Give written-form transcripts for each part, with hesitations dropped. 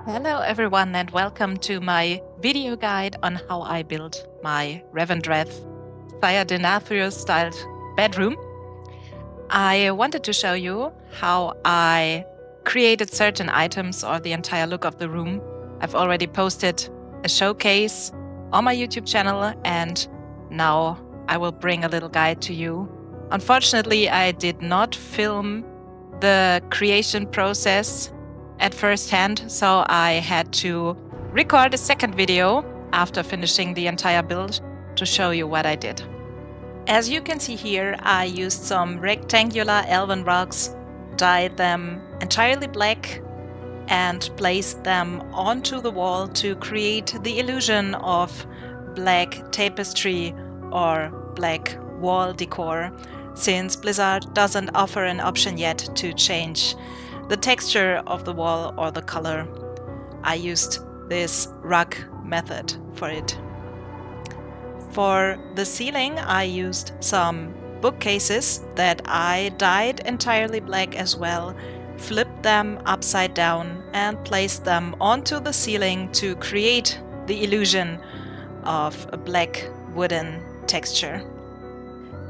Hello everyone and welcome to my video guide on how I built my Revendreth Sire Denathrius styled bedroom. I wanted to show you how I created certain items or the entire look of the room. I've already posted a showcase on my YouTube channel and now I will bring a little guide to you. Unfortunately, I did not film the creation process at first hand, so I had to record a second video after finishing the entire build to show you what I did. As you can see here, I used some rectangular elven rugs, dyed them entirely black, and placed them onto the wall to create the illusion of black tapestry or black wall decor, since Blizzard doesn't offer an option yet to change the texture of the wall or the color. I used this rug method for it. For the ceiling, I used some bookcases that I dyed entirely black as well, flipped them upside down and placed them onto the ceiling to create the illusion of a black wooden texture.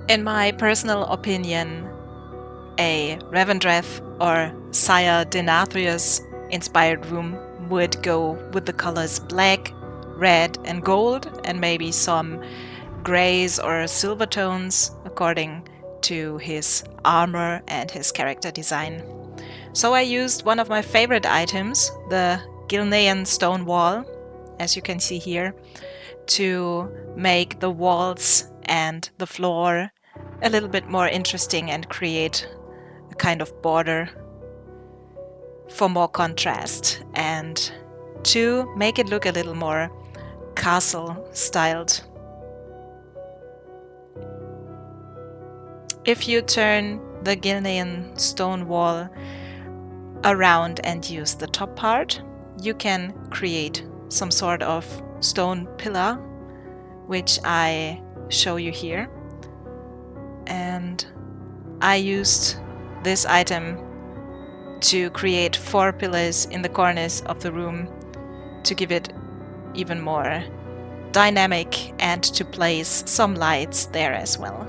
In my personal opinion, a Revendreth or Sire Denathrius inspired room would go with the colors black, red and gold, and maybe some grays or silver tones according to his armor and his character design. So I used one of my favorite items, the Gilnean stone wall, as you can see here, to make the walls and the floor a little bit more interesting and create a kind of border for more contrast and to make it look a little more castle styled. If you turn the Gilnean stone wall around and use the top part, you can create some sort of stone pillar, which I show you here. And I used this item to create 4 pillars in the corners of the room to give it even more dynamic and to place some lights there as well.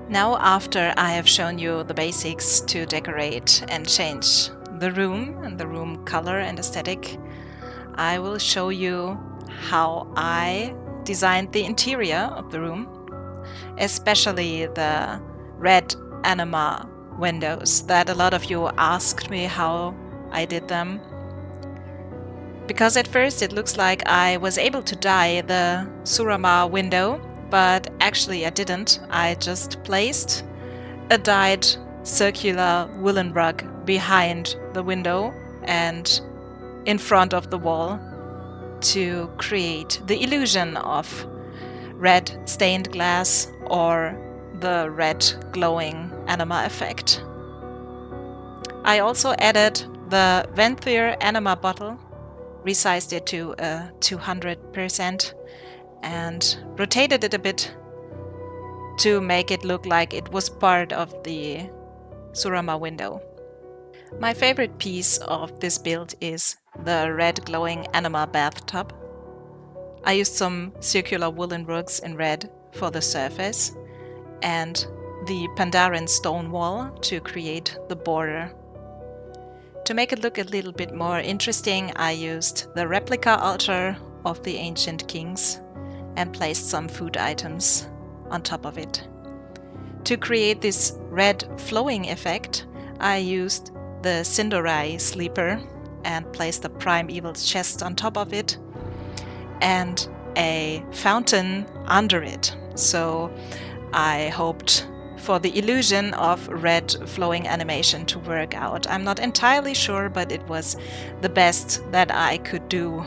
Now, after I have shown you the basics to decorate and change the room and the room color and aesthetic, I will show you how I designed the interior of the room, especially the red anima windows that a lot of you asked me how I did them. Because at first it looks like I was able to dye the Surama window, but actually I didn't. I just placed a dyed circular woolen rug behind the window and in front of the wall to create the illusion of red stained glass or the red glowing anima effect. I also added the Venthyr anima bottle, resized it to 200% and rotated it a bit to make it look like it was part of the Surama window. My favorite piece of this build is the red glowing anima bathtub. I used some circular woolen rugs in red for the surface and the Pandaren stone wall to create the border. To make it look a little bit more interesting, I used the replica altar of the ancient kings and placed some food items on top of it. To create this red flowing effect, I used the Sindorai sleeper and placed the primeval's chest on top of it and a fountain under it. So I hoped for the illusion of red flowing animation to work out. I'm not entirely sure, but it was the best that I could do,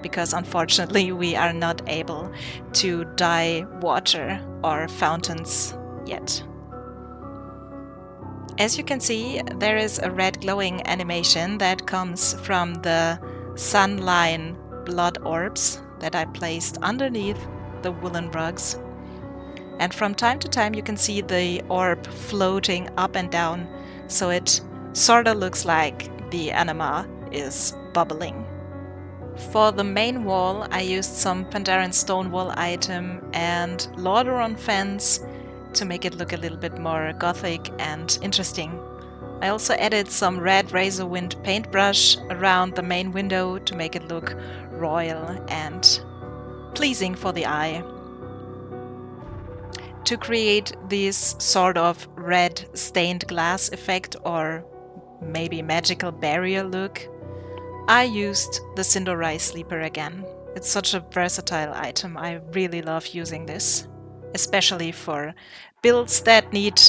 because unfortunately we are not able to dye water or fountains yet. As you can see, there is a red glowing animation that comes from the sunline blood orbs that I placed underneath the woolen rugs. And from time to time you can see the orb floating up and down, so it sort of looks like the anima is bubbling. For the main wall, I used some Pandaren stone wall item and Lordaeron fence to make it look a little bit more gothic and interesting. I also added some red Razorwind paintbrush around the main window to make it look royal and pleasing for the eye. To create this sort of red stained glass effect or maybe magical barrier look, I used the Cinderai Sleeper again. It's such a versatile item. I really love using this, especially for builds that need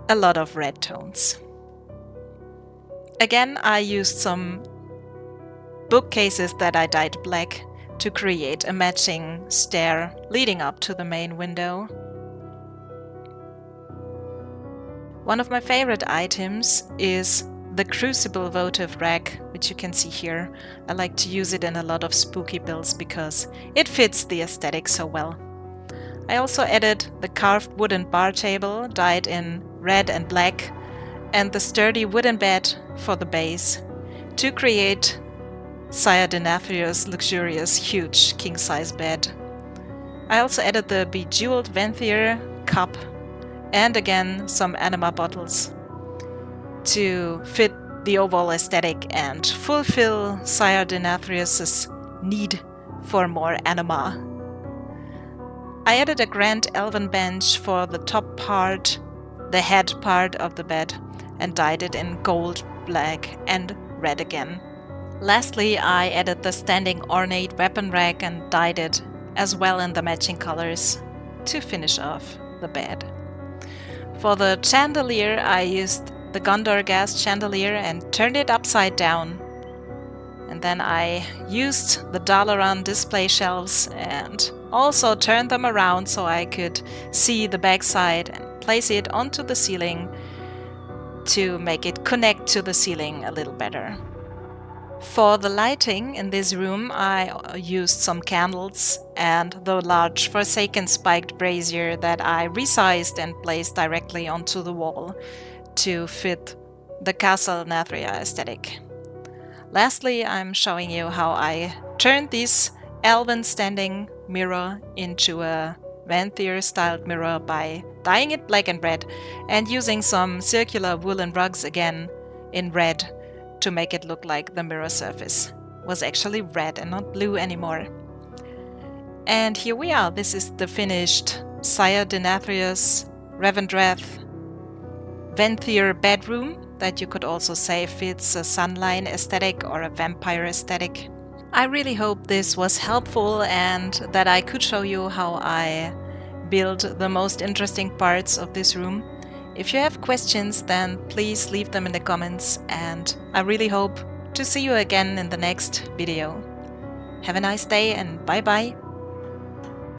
a lot of red tones. Again, I used some bookcases that I dyed black to create a matching stair leading up to the main window. One of my favorite items is the Crucible votive rack, which you can see here. I like to use it in a lot of spooky builds because it fits the aesthetic so well. I also added the carved wooden bar table dyed in red and black and the sturdy wooden bed for the base to create Sire Denathrius' luxurious huge king-size bed. I also added the bejeweled Venthyr cup and again some anima bottles to fit the overall aesthetic and fulfill Sire Denathrius' need for more anima. I added a grand elven bench for the top part, the head part of the bed, and dyed it in gold, black and red again. Lastly, I added the standing ornate weapon rack and dyed it as well in the matching colors to finish off the bed. For the chandelier, I used the Gondor gas chandelier and turned it upside down. And then I used the Dalaran display shelves and also turned them around so I could see the backside and place it onto the ceiling to make it connect to the ceiling a little better. For the lighting in this room, I used some candles and the large Forsaken spiked brazier that I resized and placed directly onto the wall to fit the Castle Nathria aesthetic. Lastly, I'm showing you how I turned this elven standing mirror into a Venthyr styled mirror by dyeing it black and red and using some circular woolen rugs again in red to make it look like the mirror surface was actually red and not blue anymore. And here we are. This is the finished Sire Denathrius Revendreth Venthyr Bedroom that you could also say fits a sunline aesthetic or a vampire aesthetic. I really hope this was helpful and that I could show you how I build the most interesting parts of this room. If you have questions, then please leave them in the comments, and I really hope to see you again in the next video. Have a nice day and bye bye!